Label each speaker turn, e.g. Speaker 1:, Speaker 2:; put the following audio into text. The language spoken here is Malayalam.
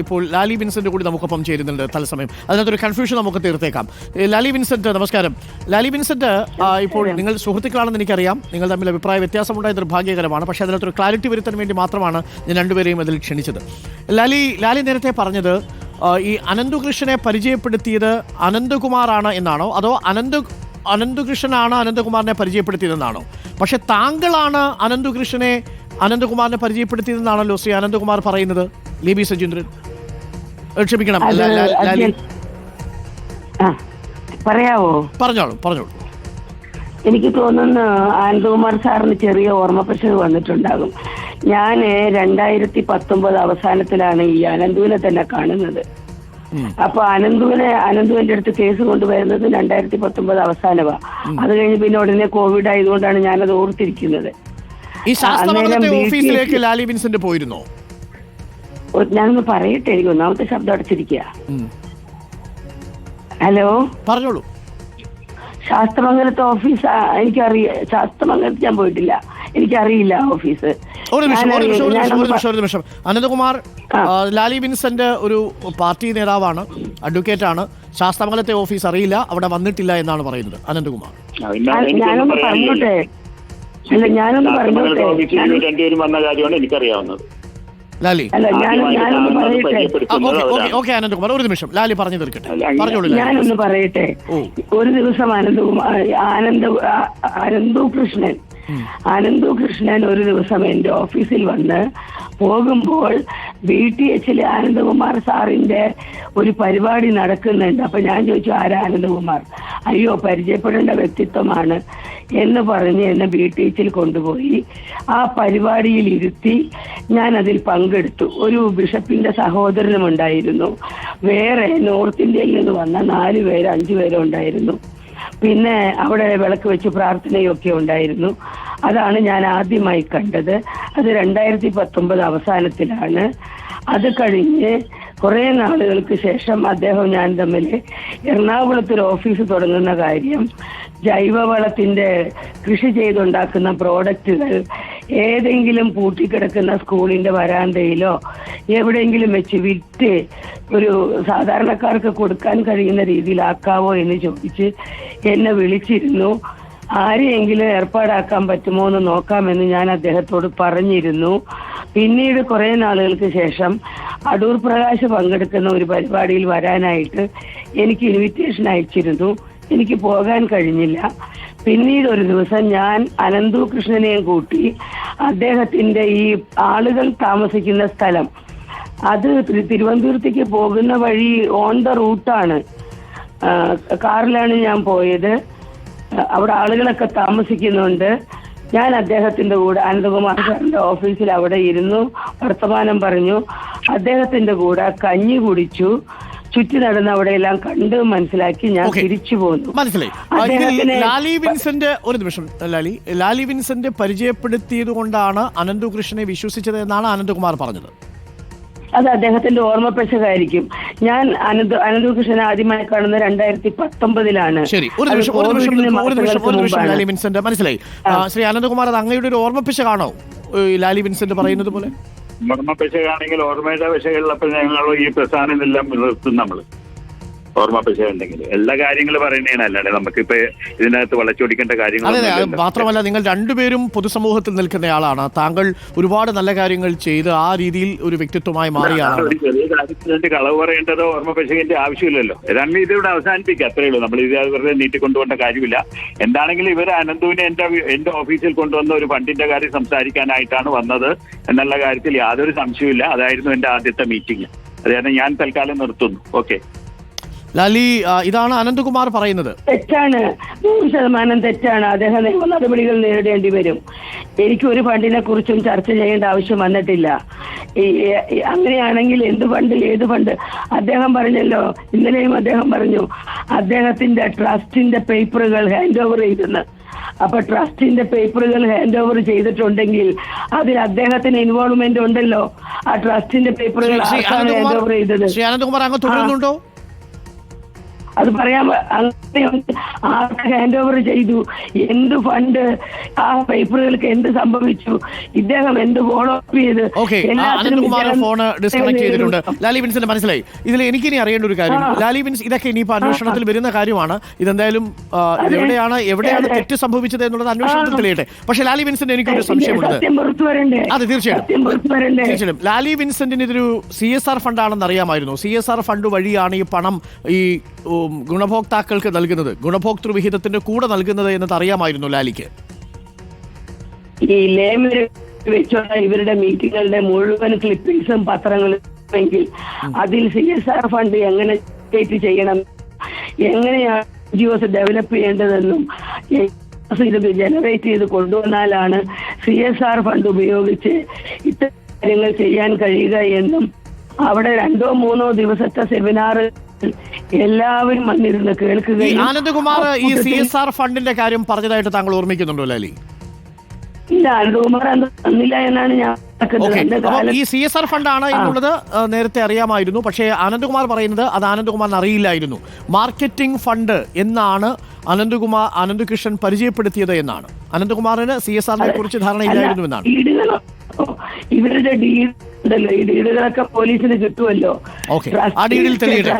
Speaker 1: ഇപ്പോൾ ലാലി വിൻസെന്റ് കൂടി നമുക്കൊപ്പം ചേരുന്നുണ്ട് തത്സമയം. അതിനകത്തൊരു കൺഫ്യൂഷൻ നമുക്ക് തീർത്തേക്കാം. ലാലി വിൻസെന്റ്, നമസ്കാരം. ലാലി വിൻസെന്റ്, ഇപ്പോൾ നിങ്ങൾ സുഹൃത്തുക്കളാണെന്ന് എനിക്കറിയാം. നിങ്ങൾ തമ്മിൽ അഭിപ്രായ വ്യത്യാസമുണ്ടായ നിർഭാഗ്യകരമാണ്. പക്ഷേ അതിനകത്തൊരു ക്ലാരിറ്റി വരുത്താൻ വേണ്ടി മാത്രമാണ് ഞാൻ രണ്ടുപേരെയും അതിൽ ക്ഷണിച്ചത്. ലാലി നേരത്തെ പറഞ്ഞത് ഈ അനന്തകൃഷ്ണനെ പരിചയപ്പെടുത്തിയത് അനന്തകുമാറാണ് എന്നാണോ, അതോ അനന്തകൃഷ്ണനാണ് അനന്തകുമാറിനെ പരിചയപ്പെടുത്തിയതെന്നാണോ? പക്ഷെ താങ്കളാണ് അനന്തകുമാറിനെ പരിചയപ്പെടുത്തിയതെന്നാണല്ലോ ശ്രീ അനന്തകുമാർ പറയുന്നത്. ലിബി സജീന്ദ്രൻ, ക്ഷമിക്കണം,
Speaker 2: പറയാവോ?
Speaker 1: പറഞ്ഞോളൂ.
Speaker 2: എനിക്ക് തോന്നുന്നു അനന്തകുമാർ സാറിന് ചെറിയ ഓർമ്മപ്പിശക് വന്നിട്ടുണ്ടാകും. ഞാൻ 2019 അവസാനത്തിലാണ് ഈ അനന്തുവിനെ തന്നെ കാണുന്നത്. അപ്പൊ അനന്തുവിന്റെ അടുത്ത് കേസ് കൊണ്ടുവരുന്നത് 2019 അവസാനമാണ്. അത് കഴിഞ്ഞ് പിന്നെ ഉടനെ കോവിഡ് ആയതുകൊണ്ടാണ് ഞാനത് ഓർത്തിരിക്കുന്നത്.
Speaker 1: ഈ ശാസ്ത്രമംഗലത്തെ ഓഫീസിലേക്ക് ലാലി വിൻസെന്റ് പോയിരുന്നോ?
Speaker 2: ഞാനൊന്ന് പറയട്ടെ, എനിക്ക് ഒന്നാമത്തെ ശബ്ദം അടച്ചിരിക്കുക. ഹലോ,
Speaker 1: പറഞ്ഞോളൂ.
Speaker 2: ശാസ്ത്രമംഗലത്തെ ഓഫീസ് എനിക്കറിയാം. ശാസ്ത്രമംഗലത്ത് ഞാൻ പോയിട്ടില്ല, എനിക്കറിയില്ല ഓഫീസ്.
Speaker 1: ഒരു നിമിഷം. അനന്തകുമാർ, ലാലി വിൻസെന്റ് ഒരു പാർട്ടി നേതാവാണ്, അഡ്വക്കേറ്റ് ആണ്. ശാസ്ത്രമംഗലത്തെ ഓഫീസ് അറിയില്ല, അവിടെ വന്നിട്ടില്ല എന്നാണ് പറയുന്നത് അനന്തകുമാർ.
Speaker 2: ഞാനൊന്ന് പറഞ്ഞോട്ടെ.
Speaker 3: രണ്ടുപേരും വന്ന കാര്യമാണ് എനിക്കറിയാവുന്നത്.
Speaker 1: ലാലി,
Speaker 3: അനന്തകുമാർ
Speaker 1: ഒരു നിമിഷം, ലാലി പറഞ്ഞു തീർക്കട്ടെ.
Speaker 2: ഞാനൊന്ന് പറയട്ടെ. ഒരു ദിവസം അനന്തകൃഷ്ണൻ ഒരു ദിവസം എന്റെ ഓഫീസിൽ വന്ന് പോകുമ്പോൾ BTH അനന്തകുമാർ സാറിന്റെ ഒരു പരിപാടി നടക്കുന്നുണ്ട്. അപ്പൊ ഞാൻ ചോദിച്ചു, ആരാ അനന്തകുമാർ? അയ്യോ, പരിചയപ്പെടേണ്ട വ്യക്തിത്വമാണ് എന്ന് പറഞ്ഞ് എന്നെ BTH കൊണ്ടുപോയി ആ പരിപാടിയിൽ ഇരുത്തി. ഞാൻ അതിൽ പങ്കെടുത്തു. ഒരു ബിഷപ്പിന്റെ സഹോദരനും ഉണ്ടായിരുന്നു. വേറെ നോർത്ത് ഇന്ത്യയിൽ നിന്ന് വന്ന 4 പേര് 5 പേരോ ഉണ്ടായിരുന്നു. പിന്നെ അവിടെ വിളക്ക് വെച്ച് പ്രാർത്ഥനയൊക്കെ ഉണ്ടായിരുന്നു. അതാണ് ഞാൻ ആദ്യമായി കണ്ടത്. അത് 2019 അവസാനത്തിലാണ്. അത് കഴിഞ്ഞ് കുറെ നാളുകൾക്ക് ശേഷം അദ്ദേഹം ഞാൻ തമ്മിൽ എറണാകുളത്തൊരു ഓഫീസ് തുടങ്ങുന്ന കാര്യം, ജൈവവളത്തിന്റെ കൃഷി ചെയ്തുണ്ടാക്കുന്ന പ്രോഡക്റ്റുകൾ ഏതെങ്കിലും പൂട്ടിക്കിടക്കുന്ന സ്കൂളിന്റെ വരാന്തയിലോ എവിടെയെങ്കിലും വെച്ച് വിറ്റ് ഒരു സാധാരണക്കാർക്ക് കൊടുക്കാൻ കഴിയുന്ന രീതിയിലാക്കാവോ എന്ന് ചോദിച്ച് എന്നെ വിളിച്ചിരുന്നു. ആരെയെങ്കിലും ഏർപ്പാടാക്കാൻ പറ്റുമോ എന്ന് നോക്കാമെന്ന് ഞാൻ അദ്ദേഹത്തോട് പറഞ്ഞിരുന്നു. പിന്നീട് കുറെ നാളുകൾക്ക് ശേഷം അടൂർ പ്രകാശ് പങ്കെടുക്കുന്ന ഒരു പരിപാടിയിൽ വരാനായിട്ട് എനിക്ക് ഇൻവിറ്റേഷൻ അയച്ചിരുന്നു. എനിക്ക് പോകാൻ കഴിഞ്ഞില്ല. പിന്നീട് ഒരു ദിവസം ഞാൻ അനന്തകൃഷ്ണനെയും കൂട്ടി അദ്ദേഹത്തിന്റെ ഈ ആളുകൾ താമസിക്കുന്ന സ്ഥലം, അത് തിരുവനന്തപുരത്തേക്ക് പോകുന്ന വഴി ഓൺ ദ റൂട്ടാണ്, കാറിലാണ് ഞാൻ പോയത്. അവിടെ ആളുകളൊക്കെ താമസിക്കുന്നുണ്ട്. ഞാൻ അദ്ദേഹത്തിന്റെ കൂടെ അനന്തകുമാർ സാറിന്റെ ഓഫീസിൽ അവിടെ ഇരുന്നു, വർത്തമാനം പറഞ്ഞു. അദ്ദേഹത്തിന്റെ കൂടെ കഞ്ഞി കുടിച്ചു, ചുറ്റി നടന്ന് അവിടെയെല്ലാം കണ്ട് മനസ്സിലാക്കി ഞാൻ തിരിച്ചു പോന്നു.
Speaker 1: മനസ്സിലായി. ലാലി വിൻസെന്റ് പരിചയപ്പെടുത്തിയത് കൊണ്ടാണ് അനന്തകൃഷ്ണനെ വിശ്വസിച്ചത് എന്നാണ് അനന്തകുമാർ പറഞ്ഞത്.
Speaker 2: അത് അദ്ദേഹത്തിന്റെ ഓർമ്മപ്പിശകായിരിക്കും. ഞാൻ അനന്തകൃഷ്ണനെ ആദ്യമായി കാണുന്നത് 2019
Speaker 1: ശരി, ഒരു നിമിഷം ലാലി വിൻസെന്റ്, മനസ്സിലായി. ശ്രീ അനന്തകുമാർ, അത് അങ്ങയുടെ ഒരു ഓർമ്മപ്പിശകാണോ ലാലി വിൻസെന്റ് പറയുന്നത് പോലെ?
Speaker 3: ഓർമ്മപ്പിശകാണെങ്കിൽ ഓർമ്മയുടെ പിശകുള്ളപ്പോൾ ഞങ്ങൾ ഈ പ്രസ്ഥാനമെല്ലാം നിർത്തും. നമ്മൾ ഓർമ്മപ്പിശക ഉണ്ടെങ്കിൽ എല്ലാ കാര്യങ്ങളും പറയുന്നതാണ്, അല്ലാതെ നമുക്കിപ്പോ ഇതിനകത്ത് വളച്ചൊടിക്കേണ്ട കാര്യങ്ങൾ.
Speaker 1: മാത്രമല്ല, നിങ്ങൾ രണ്ടുപേരും പൊതുസമൂഹത്തിൽ നിൽക്കുന്നയാളാണ്. താങ്കൾ ഒരുപാട് നല്ല കാര്യങ്ങൾ ചെയ്ത് ആ രീതിയിൽ ഒരു വ്യക്തിത്വമായി മാറിയാണ്.
Speaker 3: ഒരു ചെറിയ കാര്യത്തിന് കളവ് പറയേണ്ടതോ ഓർമ്മപ്പിശകിന്റെ ആവശ്യമില്ലല്ലോ. ഏതാണ്ട് ഇതിവിടെ അവസാനിപ്പിക്കുക, അത്രയേ ഉള്ളൂ. നമ്മൾ ഇത് വെറുതെ നീട്ടിക്കൊണ്ടുപോകേണ്ട കാര്യമില്ല. എന്താണെങ്കിലും ഇവർ അനന്തുവിനെ എന്റെ ഓഫീസിൽ കൊണ്ടുവന്ന ഒരു ഫണ്ടിന്റെ കാര്യം സംസാരിക്കാനായിട്ടാണ് വന്നത് എന്നുള്ള കാര്യത്തിൽ യാതൊരു സംശയമില്ല. അതായിരുന്നു എന്റെ ആദ്യത്തെ മീറ്റിംഗ്. അത് കാരണം ഞാൻ തൽക്കാലം നിർത്തുന്നു. ഓക്കെ
Speaker 1: ലാലി, ഇതാണ് അനന്തകുമാർ പറയുന്നത്.
Speaker 2: തെറ്റാണ്, 100% തെറ്റാണ്. അദ്ദേഹം നിയമ നടപടികൾ നേരിടേണ്ടി വരും. എനിക്ക് ഒരു ഫണ്ടിനെ കുറിച്ചും ചർച്ച ചെയ്യേണ്ട ആവശ്യം വന്നിട്ടില്ല. അങ്ങനെയാണെങ്കിൽ എന്ത് ഫണ്ട്, ഏത് ഫണ്ട്? അദ്ദേഹം പറഞ്ഞല്ലോ, ഇന്നലെയും അദ്ദേഹം പറഞ്ഞു അദ്ദേഹത്തിന്റെ ട്രസ്റ്റിന്റെ പേപ്പറുകൾ ഹാൻഡ് ഓവർ ചെയ്തെന്ന്. അപ്പൊ ട്രസ്റ്റിന്റെ പേപ്പറുകൾ ഹാൻഡ് ഓവർ ചെയ്തിട്ടുണ്ടെങ്കിൽ അതിൽ അദ്ദേഹത്തിന് ഇൻവോൾവ്മെന്റ് ഉണ്ടല്ലോ. ആ ട്രസ്റ്റിന്റെ പേപ്പറുകൾ ഹാൻഡ് ഓവർ ചെയ്തത്.
Speaker 1: അനന്തകുമാർ അങ്ങ് തുടരുന്നുണ്ടോ?
Speaker 2: അത് പറയാൻ അങ്ങനെ ആർക്ക് ഹാൻഡ് ഓവർ ചെയ്തു, എന്ത് ഫണ്ട്, ആ പേപ്പറുകൾക്ക് എന്ത് സംഭവിച്ചു, ഇദ്ദേഹം എന്ത് ഫോളോ അപ്പ് ചെയ്ത്.
Speaker 1: ഓക്കെ, അനന്തകുമാർ ഫോൺ ഡിസ്കണക്ട് ചെയ്തിട്ടുണ്ട്. ലാലി വിൻസെന്റ് മനസ്സിലായി. ഇതിൽ എനിക്കിനി അറിയേണ്ട ഒരു കാര്യം, ലാലി വിൻസ്, ഇതൊക്കെ ഇനിയിപ്പോ അന്വേഷണത്തിൽ വരുന്ന കാര്യമാണ്. ഇതെന്തായാലും എവിടെയാണ് തെറ്റ് സംഭവിച്ചത് എന്നുള്ളത് അന്വേഷണത്തിൽ തെളിയട്ടെ. പക്ഷെ ലാലി വിൻസെന്റ് എനിക്കൊരു സംശയമുണ്ട്. അതെ, തീർച്ചയായിട്ടും ലാലി വിൻസെന്റിന് ഇതൊരു CSR ഫണ്ടാണെന്ന് അറിയാമായിരുന്നു. CSR ഫണ്ട് വഴിയാണ് ഈ പണം ഈ ഗുണഭോക്താക്കൾക്ക് നൽകുന്നത്, ഗുണഭോക്തൃ വിഹിതത്തിന്റെ കൂടെ നൽകുന്നത് എന്നത് അറിയാമായിരുന്നു ലാലിക്ക്.
Speaker 2: ഈ ലേമിൽ വെച്ചുള്ള ഇവരുടെ മീറ്റിങ്ങുകളുടെ മുഴുവൻ ക്ലിപ്പിംഗ്സും പത്രങ്ങളും എങ്കിൽ അതിൽ CSR ഫണ്ട് എങ്ങനെ ചെയ്യണം, എങ്ങനെയാണ് NGOs ഡെവലപ്പ് ചെയ്യേണ്ടതെന്നും ഇത് ജനറേറ്റ് ചെയ്ത് കൊണ്ടുവന്നാലാണ് CSR ഫണ്ട് ഉപയോഗിച്ച് ഇത്തരം കാര്യങ്ങൾ ചെയ്യാൻ കഴിയുക എന്നും അവിടെ 2-3 ദിവസത്തെ സെമിനാർ എല്ലാവരും വന്നിരുന്ന് കേൾക്കുകയും.
Speaker 1: ആനന്ദകുമാർ ഈ CSR ഫണ്ടിന്റെ കാര്യം പറഞ്ഞതായിട്ട് താങ്കൾ ഓർമ്മിക്കുന്നുണ്ടോ ലാലി?
Speaker 2: ഇല്ല, ആനന്ദകുമാർ തന്നില്ല എന്നാണ് ഞാൻ.
Speaker 1: ഈ CSR ഫണ്ടാണ് എന്നുള്ളത് നേരത്തെ അറിയാമായിരുന്നു. പക്ഷേ ആനന്ദകുമാർ പറയുന്നത് അത് ആനന്ദകുമാറിന് അറിയില്ലായിരുന്നു. മാർക്കറ്റിംഗ് ഫണ്ട് എന്നാണ് അനന്തകൃഷ്ണൻ പരിചയപ്പെടുത്തിയത് എന്നാണ്. അനന്തകുമാറിന് CSRനെ കുറിച്ച് ധാരണയില്ലായിരുന്നു എന്നാണ്.
Speaker 2: ഇവരുടെ ഡീഡുണ്ടല്ലോ, ഈ ഡീഡുകളൊക്കെ പോലീസിന് കിട്ടുമല്ലോ.
Speaker 1: ഓക്കെ, ആ ഡീഡിൽ തെളിയട്ടെ.